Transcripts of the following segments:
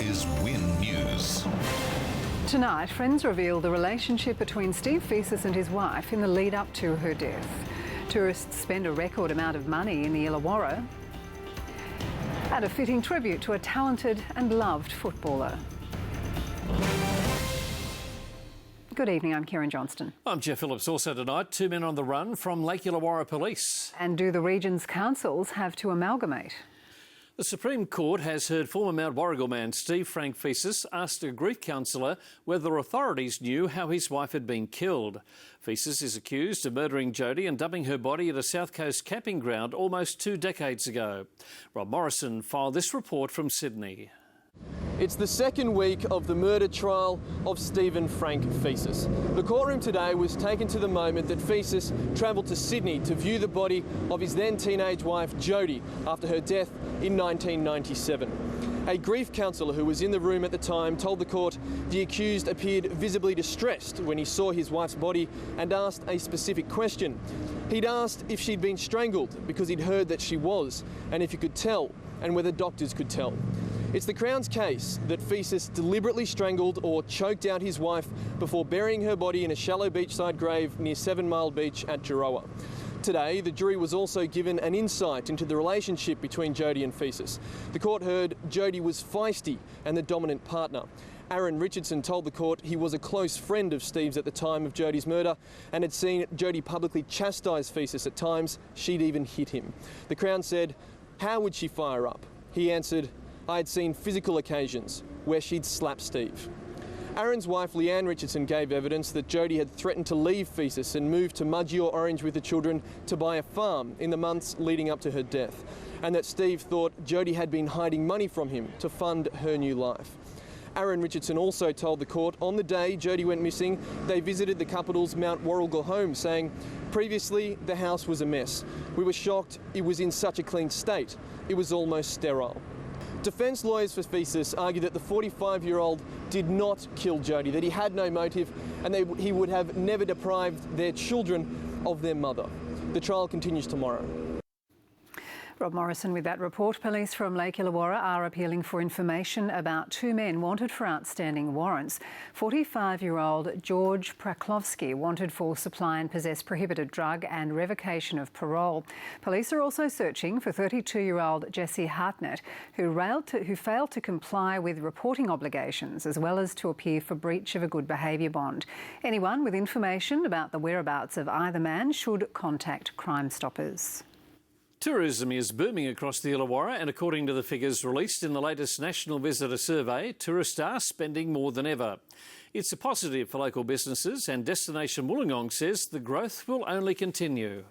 is Win News. Tonight, friends reveal the relationship between Steve Fesis and his wife in the lead up to her death. Tourists spend a record amount of money in the Illawarra. And a fitting tribute to a talented and loved footballer. Good evening, I'm Kieran Johnston. I'm Jeff Phillips. Also tonight, 2 men on the run from Lake Illawarra Police. And do the region's councils have to amalgamate? The Supreme Court has heard former Mount Warrigal man Steve Frank Fesis asked a grief counsellor whether authorities knew how his wife had been killed. Fesis is accused of murdering Jodie and dumping her body at a South Coast camping ground almost 2 decades ago. Rob Morrison filed this report from Sydney. It's the second week of the murder trial of Stephen Frank Fesis. The courtroom today was taken to the moment that Fesis travelled to Sydney to view the body of his then teenage wife Jodie after her death in 1997. A grief counsellor who was in the room at the time told the court the accused appeared visibly distressed when he saw his wife's body and asked a specific question. He'd asked if she'd been strangled because he'd heard that she was, and if he could tell, and whether doctors could tell. It's the Crown's case that Fesis deliberately strangled or choked out his wife before burying her body in a shallow beachside grave near 7 Mile Beach at Giroa. Today, the jury was also given an insight into the relationship between Jodie and Fesis. The court heard Jodie was feisty and the dominant partner. Aaron Richardson told the court he was a close friend of Steve's at the time of Jodie's murder and had seen Jodie publicly chastise Fesis at times. She'd even hit him. The Crown said, "How would she fire up?" He answered, "I had seen physical occasions where she'd slap Steve." Aaron's wife Leanne Richardson gave evidence that Jodie had threatened to leave Fesis and move to Mudgee or Orange with the children to buy a farm in the months leading up to her death, and that Steve thought Jodie had been hiding money from him to fund her new life. Aaron Richardson also told the court on the day Jodie went missing, they visited the couple's Mount Warrigal home, saying, "Previously, the house was a mess. We were shocked it was in such a clean state. It was almost sterile." Defence lawyers for Fesis argue that the 45-year-old did not kill Jodie, that he had no motive and he would have never deprived their children of their mother. The trial continues tomorrow. Rob Morrison with that report. Police from Lake Illawarra are appealing for information about 2 men wanted for outstanding warrants. 45-year-old George Praklovsky wanted for supply and possess prohibited drug and revocation of parole. Police are also searching for 32-year-old Jesse Hartnett, who failed to comply with reporting obligations as well as to appear for breach of a good behaviour bond. Anyone with information about the whereabouts of either man should contact Crime Stoppers. Tourism is booming across the Illawarra, and according to the figures released in the latest National Visitor Survey, tourists are spending more than ever. It's a positive for local businesses, and Destination Wollongong says the growth will only continue.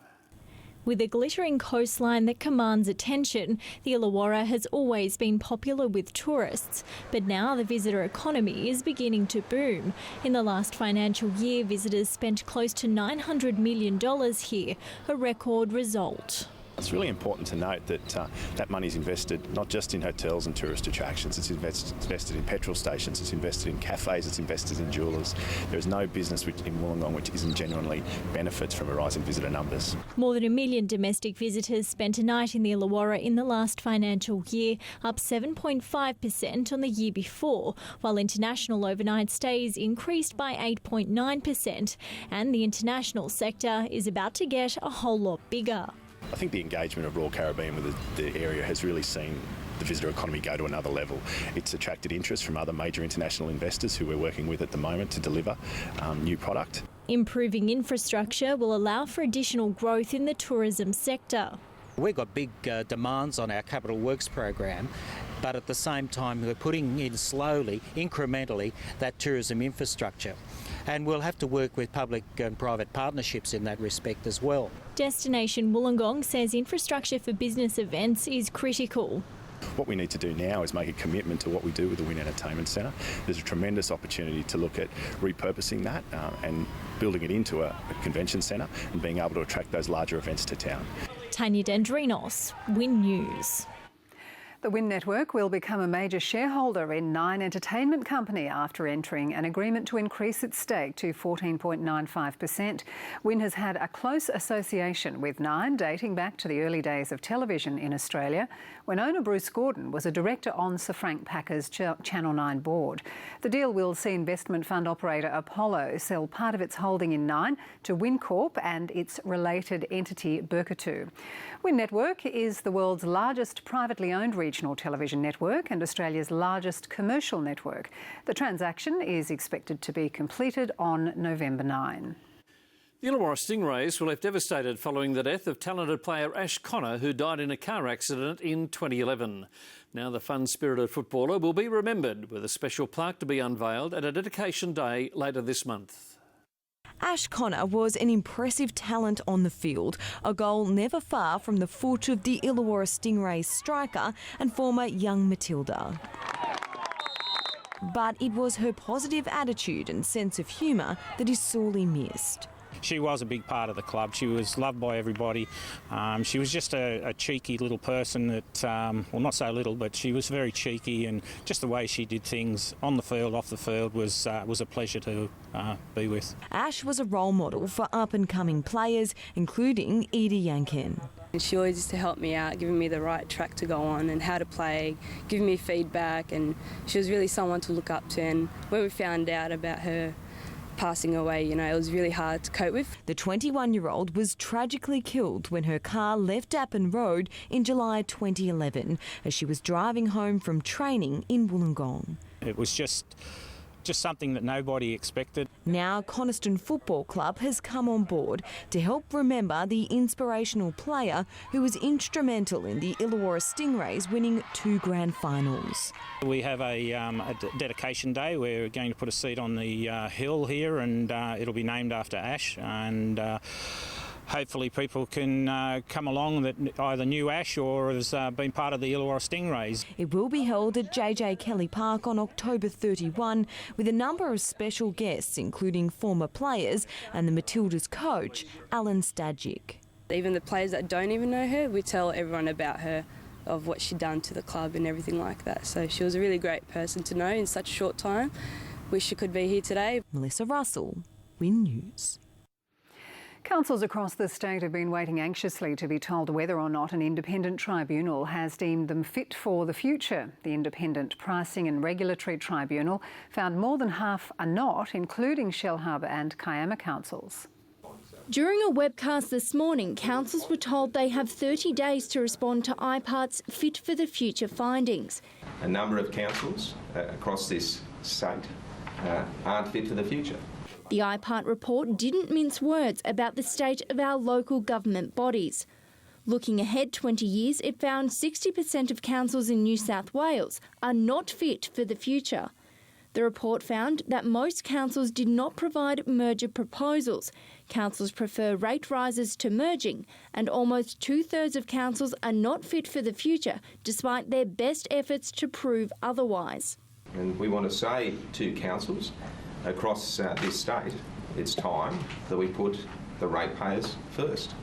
With a glittering coastline that commands attention, the Illawarra has always been popular with tourists, but now the visitor economy is beginning to boom. In the last financial year, visitors spent close to $900 million here, a record result. It's really important to note that that money is invested not just in hotels and tourist attractions, it's invested in petrol stations, it's invested in cafes, it's invested in jewellers. There is no business in Wollongong which isn't genuinely benefits from a rise in visitor numbers. More than 1 million domestic visitors spent a night in the Illawarra in the last financial year, up 7.5% on the year before, while international overnight stays increased by 8.9%, and the international sector is about to get a whole lot bigger. I think the engagement of Royal Caribbean with the area has really seen the visitor economy go to another level. It's attracted interest from other major international investors who we're working with at the moment to deliver new product. Improving infrastructure will allow for additional growth in the tourism sector. We've got big demands on our capital works program, but at the same time we're putting in slowly, incrementally, that tourism infrastructure. And we'll have to work with public and private partnerships in that respect as well. Destination Wollongong says infrastructure for business events is critical. What we need to do now is make a commitment to what we do with the Wynn Entertainment Centre. There's a tremendous opportunity to look at repurposing that and building it into a convention centre and being able to attract those larger events to town. Tanya Dendrinos, Wynn News. The Win Network will become a major shareholder in Nine Entertainment Company after entering an agreement to increase its stake to 14.95%. Win has had a close association with Nine dating back to the early days of television in Australia, when owner Bruce Gordon was a director on Sir Frank Packer's Channel 9 board. The deal will see investment fund operator Apollo sell part of its holding in Nine to Win Corp and its related entity Berkatu. Win Network is the world's largest privately owned regional television network and Australia's largest commercial network. The transaction is expected to be completed on November 9. The Illawarra Stingrays were left devastated following the death of talented player Ash Connor, who died in a car accident in 2011. Now the fun-spirited footballer will be remembered with a special plaque to be unveiled at a dedication day later this month. Ash Connor was an impressive talent on the field, a goal never far from the foot of the Illawarra Stingrays striker and former young Matilda. But it was her positive attitude and sense of humour that is sorely missed. She was a big part of the club. She was loved by everybody. She was just a cheeky little person that, well, not so little, but she was very cheeky, and just the way she did things on the field, off the field was a pleasure to be with. Ash was a role model for up-and-coming players, including Edie Yankin. She always used to help me out, giving me the right track to go on and how to play, giving me feedback, and she was really someone to look up to. And when we found out about her passing away, it was really hard to cope with. The 21-year-old was tragically killed when her car left Appin Road in July 2011 as she was driving home from training in Wollongong. It was just something that nobody expected. Now Coniston Football Club has come on board to help remember the inspirational player who was instrumental in the Illawarra Stingrays winning 2 grand finals. We have a dedication day. We're going to put a seat on the hill here, and it'll be named after Ash, and hopefully people can come along that either knew Ash or has been part of the Illawarra Stingrays. It will be held at JJ Kelly Park on October 31 with a number of special guests, including former players and the Matilda's coach, Alan Stajic. Even the players that don't even know her, we tell everyone about her, of what she'd done to the club and everything like that. So she was a really great person to know in such a short time. Wish she could be here today. Melissa Russell, Win News. Councils across the state have been waiting anxiously to be told whether or not an independent tribunal has deemed them fit for the future. The Independent Pricing and Regulatory Tribunal found more than half are not, including Shellharbour and Kiama councils. During a webcast this morning, councils were told they have 30 days to respond to IPART's Fit for the Future findings. A number of councils across this state aren't fit for the future. The IPART report didn't mince words about the state of our local government bodies. Looking ahead 20 years, it found 60% of councils in New South Wales are not fit for the future. The report found that most councils did not provide merger proposals. Councils prefer rate rises to merging, and almost 2/3 of councils are not fit for the future, despite their best efforts to prove otherwise. And we want to say to councils across this state, it's time that we put the ratepayers first.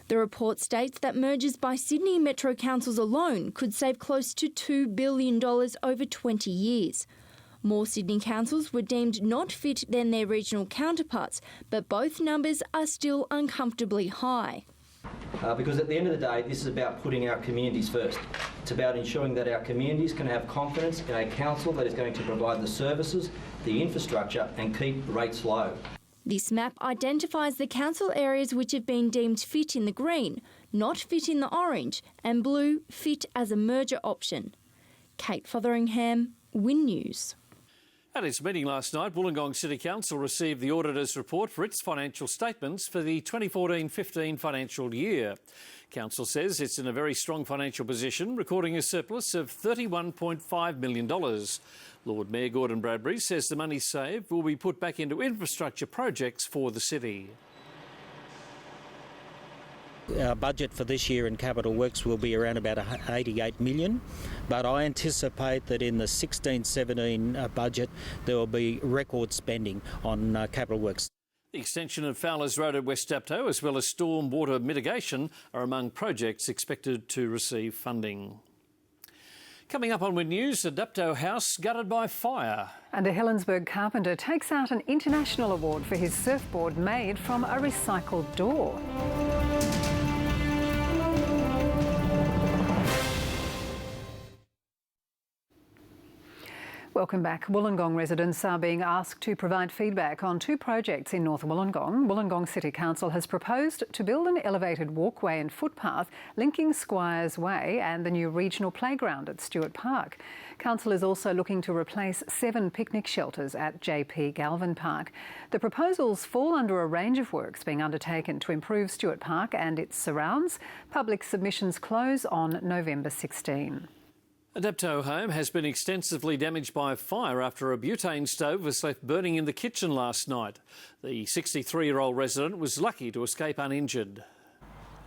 The report states that mergers by Sydney Metro councils alone could save close to $2 billion over 20 years. More Sydney councils were deemed not fit than their regional counterparts, but both numbers are still uncomfortably high. Because at the end of the day, this is about putting our communities first. It's about ensuring that our communities can have confidence in a council that is going to provide the services, the infrastructure and keep rates low. This map identifies the council areas which have been deemed fit in the green, not fit in the orange, and blue fit as a merger option. Kate Fotheringham, Win News. At its meeting last night, Wollongong City Council received the auditor's report for its financial statements for the 2014-15 financial year. Council says it's in a very strong financial position, recording a surplus of $31.5 million. Lord Mayor Gordon Bradbury says the money saved will be put back into infrastructure projects for the city. Our budget for this year in capital works will be around about $88 million, but I anticipate that in the 16-17 budget there will be record spending on capital works. The extension of Fowler's Road at West Dapto, as well as storm water mitigation, are among projects expected to receive funding. Coming up on Win News, a Dapto house gutted by fire. And a Helensburgh carpenter takes out an international award for his surfboard made from a recycled door. Welcome back. Wollongong residents are being asked to provide feedback on two projects in North Wollongong. Wollongong City Council has proposed to build an elevated walkway and footpath linking Squires Way and the new regional playground at Stewart Park. Council is also looking to replace 7 picnic shelters at JP Galvin Park. The proposals fall under a range of works being undertaken to improve Stewart Park and its surrounds. Public submissions close on November 16. A Dapto home has been extensively damaged by a fire after a butane stove was left burning in the kitchen last night. The 63-year-old resident was lucky to escape uninjured.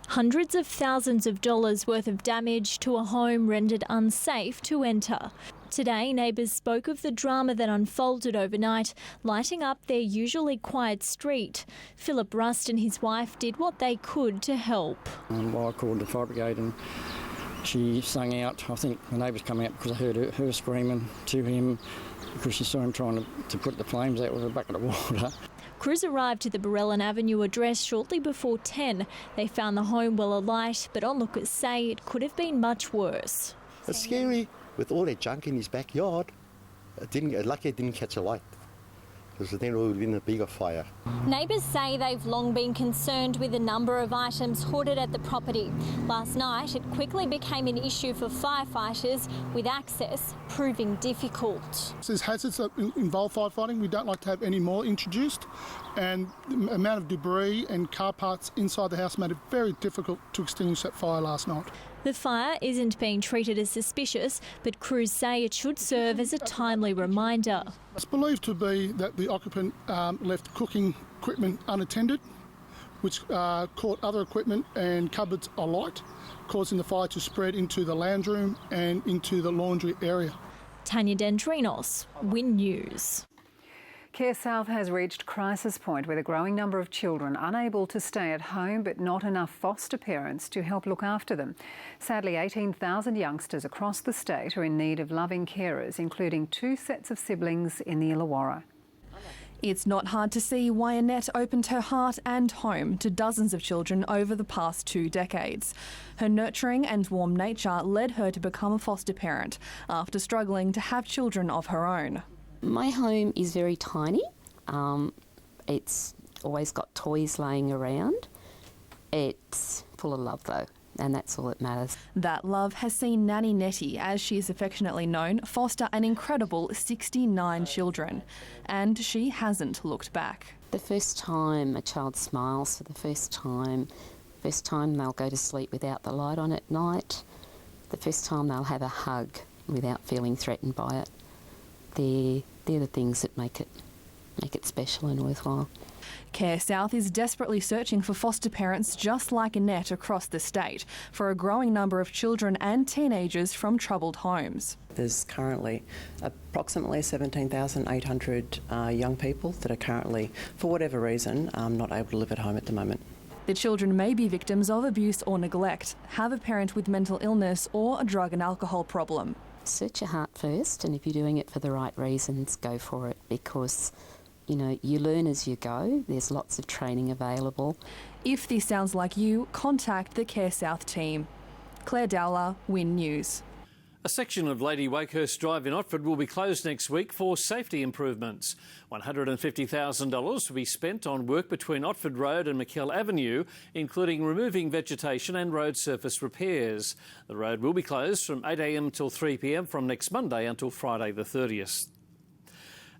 Hundreds of thousands of dollars worth of damage to a home rendered unsafe to enter. Today, neighbours spoke of the drama that unfolded overnight, lighting up their usually quiet street. Philip Rust and his wife did what they could to help. I called the fire brigade and she sang out. I think the neighbours come out because I heard her screaming to him because she saw him trying to put the flames out with a bucket of water. Crews arrived at the Barellan Avenue address shortly before 10. They found the home well alight, but onlookers say it could have been much worse. It's scary with all that junk in his backyard. Lucky it didn't catch alight, because then it would have been a bigger fire. Neighbours say they've long been concerned with the number of items hoarded at the property. Last night, it quickly became an issue for firefighters, with access proving difficult. There's hazards that involve firefighting. We don't like to have any more introduced, and the amount of debris and car parts inside the house made it very difficult to extinguish that fire last night. The fire isn't being treated as suspicious, but crews say it should serve as a timely reminder. It's believed to be that the occupant left cooking equipment unattended, which caught other equipment and cupboards alight, causing the fire to spread into the lounge room and into the laundry area. Tanya Dendrinos, Win News. Care South has reached crisis point with a growing number of children unable to stay at home but not enough foster parents to help look after them. Sadly, 18,000 youngsters across the state are in need of loving carers, including 2 sets of siblings in the Illawarra. It's not hard to see why Annette opened her heart and home to dozens of children over the past 2 decades. Her nurturing and warm nature led her to become a foster parent after struggling to have children of her own. My home is very tiny. It's always got toys laying around. It's full of love though, and that's all that matters. That love has seen Nanny Nettie, as she is affectionately known, foster an incredible 69 children, and she hasn't looked back. The first time a child smiles for the first time they'll go to sleep without the light on at night, the first time they'll have a hug without feeling threatened by it. They're the things that make it special and worthwhile. Care South is desperately searching for foster parents just like Annette across the state for a growing number of children and teenagers from troubled homes. There's currently approximately 17,800 young people that are currently, for whatever reason, not able to live at home at the moment. The children may be victims of abuse or neglect, have a parent with mental illness or a drug and alcohol problem. Search your heart first, and if you're doing it for the right reasons, go for it, because you learn as you go. There's lots of training available. If this sounds like you, contact the Care South team. Claire Dowler, Win News. A section of Lady Wakehurst Drive in Otford will be closed next week for safety improvements. $150,000 will be spent on work between Otford Road and McKell Avenue, including removing vegetation and road surface repairs. The road will be closed from 8 a.m. till 3 p.m. from next Monday until Friday the 30th.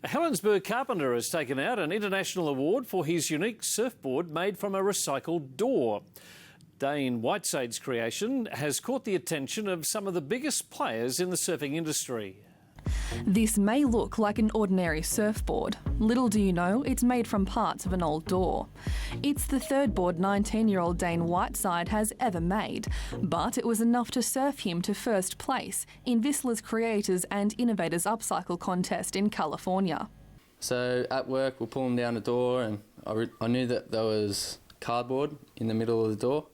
A Helensburgh carpenter has taken out an international award for his unique surfboard made from a recycled door. Dane Whiteside's creation has caught the attention of some of the biggest players in the surfing industry. This may look like an ordinary surfboard. Little do you know, it's made from parts of an old door. It's the third board 19-year-old Dane Whiteside has ever made, but it was enough to surf him to first place in Whistler's Creators and Innovators Upcycle contest in California. So at work, we're pulling down the door, and I knew that there was cardboard in the middle of the door,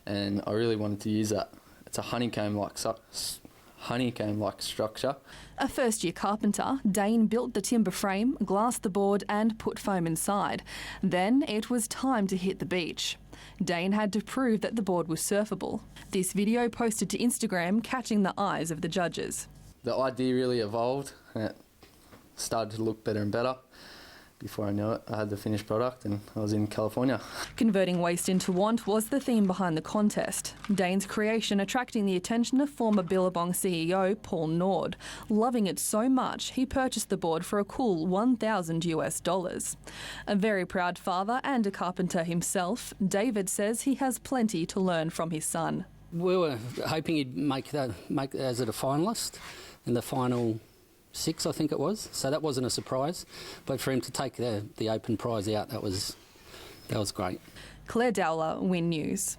and I really wanted to use that. It's a honeycomb-like honeycomb-like structure. A first-year carpenter, Dane built the timber frame, glassed the board and put foam inside. Then it was time to hit the beach. Dane had to prove that the board was surfable. This video posted to Instagram catching the eyes of the judges. The idea really evolved and it started to look better and better. Before I knew it, I had the finished product and I was in California. Converting waste into want was the theme behind the contest. Dane's creation attracting the attention of former Billabong CEO Paul Nord. Loving it so much, he purchased the board for a cool $1,000. A very proud father and a carpenter himself, David says he has plenty to learn from his son. We were hoping he'd make as a finalist in the final 6, I think it was. So that wasn't a surprise. But for him to take the open prize out, that was great. Claire Dowler, Win News.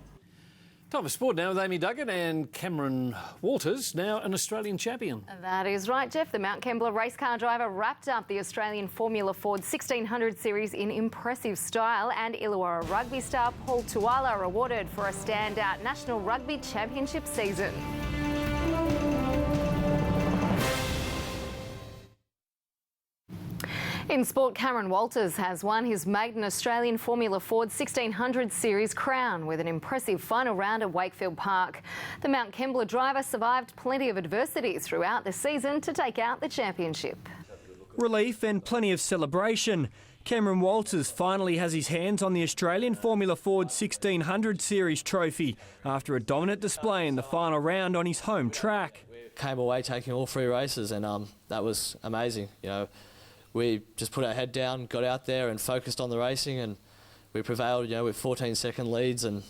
Time for sport now with Amy Duggan and Cameron Walters, now an Australian champion. That is right, Jeff. The Mount Kembla race car driver wrapped up the Australian Formula Ford 1600 series in impressive style, and Illawarra rugby star Paul Tuala awarded for a standout National Rugby Championship season. In sport, Cameron Walters has won his maiden Australian Formula Ford 1600 Series crown with an impressive final round at Wakefield Park. The Mount Kembla driver survived plenty of adversity throughout the season to take out the championship. Relief and plenty of celebration. Cameron Walters finally has his hands on the Australian Formula Ford 1600 Series trophy after a dominant display in the final round on his home track. Came away taking all 3 races and that was amazing. We just put our head down, got out there and focused on the racing, and we prevailed, with 14-second leads, and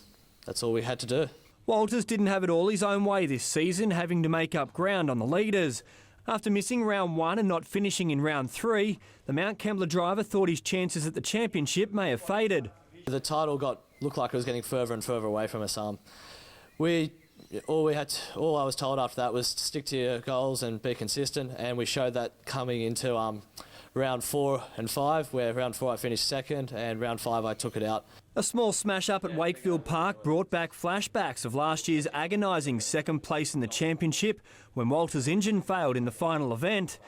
that's all we had to do. Walters didn't have it all his own way this season, having to make up ground on the leaders. After missing round 1 and not finishing in round 3, the Mount Kembla driver thought his chances at the championship may have faded. The title looked like it was getting further and further away from us. All I was told after that was stick to your goals and be consistent, and we showed that coming into round 4 and 5, where round 4 I finished second and round 5 I took it out. A small smash-up at Wakefield Park brought back flashbacks of last year's agonising second place in the championship when Walters' engine failed in the final event.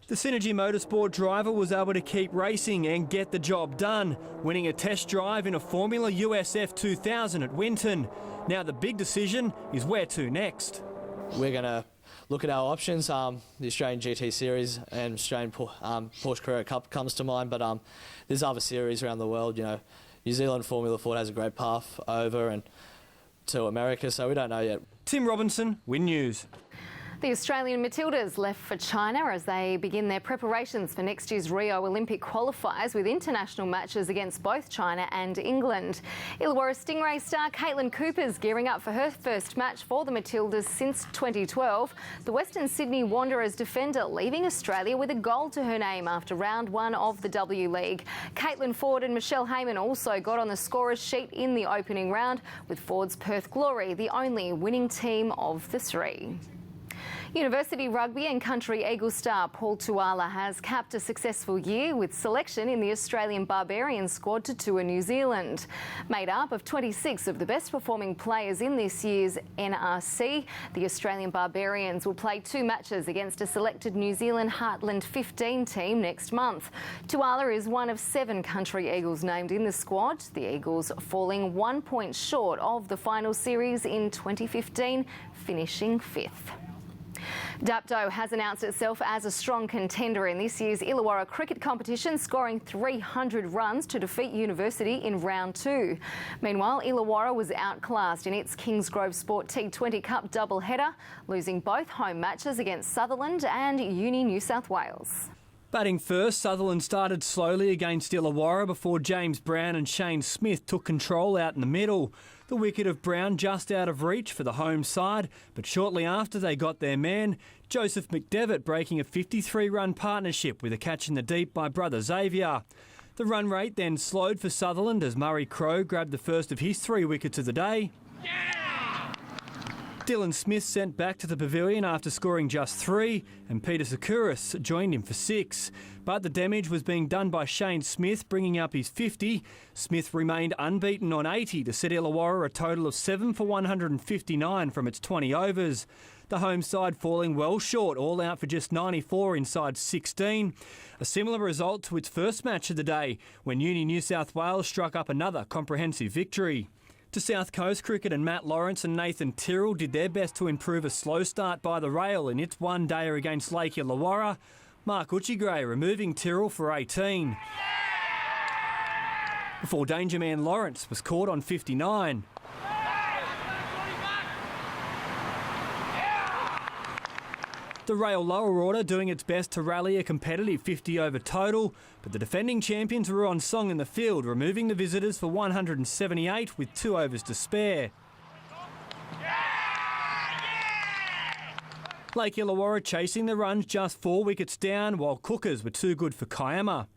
The Synergy Motorsport driver was able to keep racing and get the job done, winning a test drive in a Formula USF 2000 at Winton. Now the big decision is where to next. We're going to look at our options. The Australian GT Series and Australian Porsche Carrera Cup comes to mind, but there's other series around the world. New Zealand Formula Ford has a great path over and to America, so we don't know yet. Tim Robinson, Win News. The Australian Matildas left for China as they begin their preparations for next year's Rio Olympic qualifiers with international matches against both China and England. Illawarra Stingray star Caitlin Cooper's gearing up for her first match for the Matildas since 2012. The Western Sydney Wanderers defender leaving Australia with a goal to her name after round 1 of the W League. Caitlin Ford and Michelle Heyman also got on the scorer's sheet in the opening round, with Ford's Perth Glory the only winning team of the 3. University rugby and country Eagle star Paul Tuala has capped a successful year with selection in the Australian Barbarians squad to tour New Zealand. Made up of 26 of the best performing players in this year's NRC, the Australian Barbarians will play 2 matches against a selected New Zealand Heartland 15 team next month. Tuala is one of 7 country Eagles named in the squad, the Eagles falling 1 point short of the final series in 2015, finishing 5th. Dapto has announced itself as a strong contender in this year's Illawarra cricket competition, scoring 300 runs to defeat University in round 2. Meanwhile, Illawarra was outclassed in its Kingsgrove Sport T20 Cup doubleheader, losing both home matches against Sutherland and Uni New South Wales. Batting first, Sutherland started slowly against Illawarra before James Brown and Shane Smith took control out in the middle. The wicket of Brown just out of reach for the home side, but shortly after they got their man, Joseph McDevitt breaking a 53-run partnership with a catch in the deep by brother Xavier. The run rate then slowed for Sutherland as Murray Crowe grabbed the first of his 3 wickets of the day. Dylan Smith sent back to the pavilion after scoring just 3, and Peter Sakouras joined him for 6. But the damage was being done by Shane Smith, bringing up his 50. Smith remained unbeaten on 80 to set Illawarra a total of 7 for 159 from its 20 overs. The home side falling well short, all out for just 94 inside 16. A similar result to its first match of the day, when Uni New South Wales struck up another comprehensive victory. To South Coast Cricket, and Matt Lawrence and Nathan Tyrrell did their best to improve a slow start by the Rail in its one-dayer against Lake Illawarra. Mark Uchigray removing Tyrrell for 18. Before danger man Lawrence was caught on 59. The Rail lower order doing its best to rally a competitive 50-over total, but the defending champions were on song in the field, removing the visitors for 178 with 2 overs to spare. Lake Illawarra chasing the runs just 4 wickets down, while Cookers were too good for Kiama.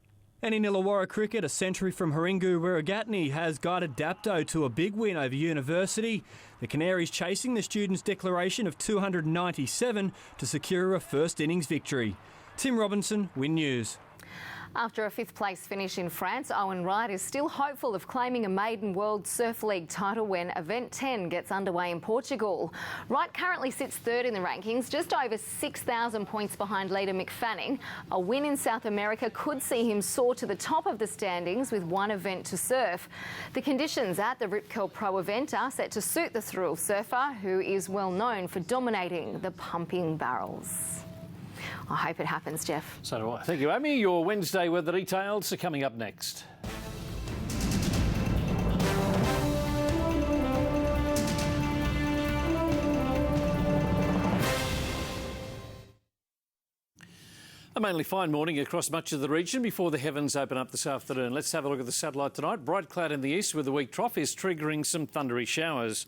And in Illawarra cricket, a century from Haringu Wiragatne has guided Dapto to a big win over University. The Canaries chasing the students' declaration of 297 to secure a first innings victory. Tim Robinson, Win News. After a 5th place finish in France, Owen Right is still hopeful of claiming a maiden World Surf League title when Event 10 gets underway in Portugal. Wright currently sits 3rd in the rankings, just over 6,000 points behind leader Mick Fanning. A win in South America could see him soar to the top of the standings with 1 event to surf. The conditions at the Rip Curl Pro event are set to suit the thrill surfer, who is well known for dominating the pumping barrels. I hope it happens, Jeff. So do I. Thank you, Amy. Your Wednesday weather details are coming up next. A mainly fine morning across much of the region before the heavens open up this afternoon. Let's have a look at the satellite tonight. Bright cloud in the east with the weak trough is triggering some thundery showers.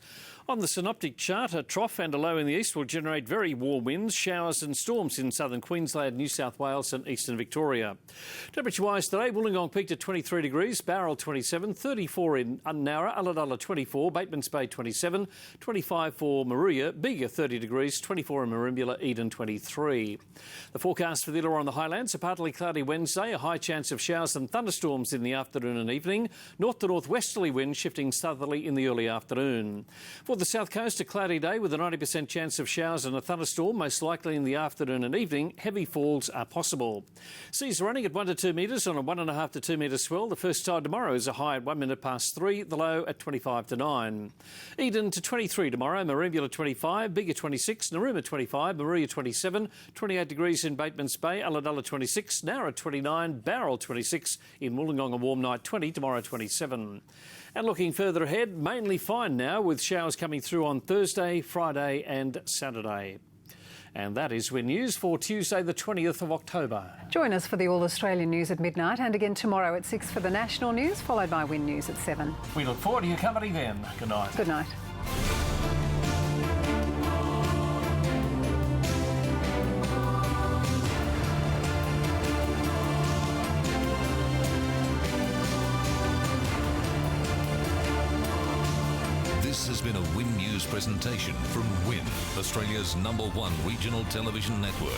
On the synoptic chart, a trough and a low in the east will generate very warm winds, showers and storms in southern Queensland, New South Wales and eastern Victoria. Temperature-wise today, Wollongong peaked at 23 degrees, Bowral 27, 34 in Unnowra, Ulladulla 24, Batemans Bay 27, 25 for Maruya, Bega 30 degrees, 24 in Merimbula, Eden 23. The forecast for the Illawarra on the highlands, a partly cloudy Wednesday, a high chance of showers and thunderstorms in the afternoon and evening, north to northwesterly wind shifting southerly in the early afternoon. For the south coast, a cloudy day with a 90% chance of showers and a thunderstorm, most likely in the afternoon and evening. Heavy falls are possible. Seas running at 1 to 2 metres on a 1.5 to 2 metre swell. The first tide tomorrow is a high at 1 minute past 3, the low at 25 to 9. Eden to 23 tomorrow, Merimbula 25, Bega 26, Narooma 25, Maruya 27, 28 degrees in Batemans Bay, Ulladulla 26, Nowra 29, Bowral 26, in Wollongong a warm night 20, tomorrow 27. And looking further ahead, mainly fine now with showers coming through on Thursday, Friday and Saturday. And that is Win News for Tuesday the 20th of October. Join us for the All Australian News at midnight and again tomorrow at 6 for the national news, followed by Win News at 7. We look forward to your company then. Good night. Good night. This has been a Win News presentation from Win, Australia's #1 regional television network.